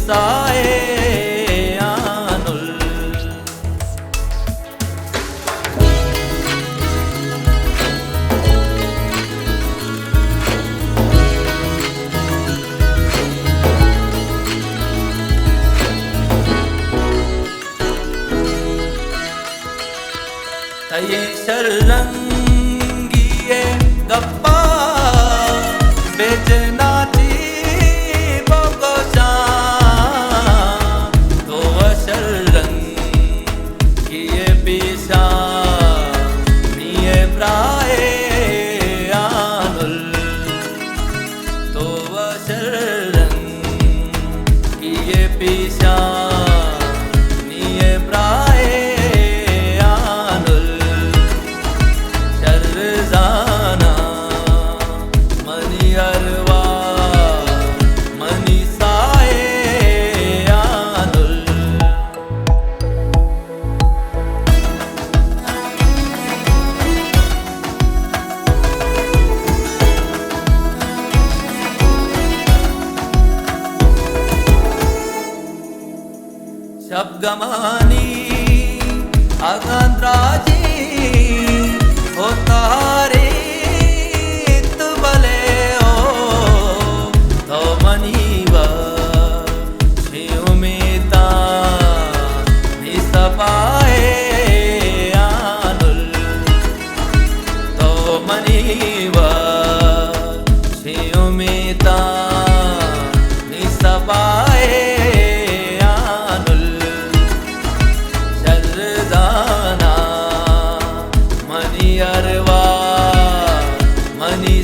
साए आनुल तये शर्रंगिये गप्पा बेचनाची बगोशा तो शर्रंगिये पीशा निये प्राए आनुल तो शर्रंगिये पीशा निये प्राए शब्गमानी अगंद्राजी होतारे बले ओ तो मनीवा शिवमेता निसपाए आनुल तो मनीवा शिवमेता निसपाए मनी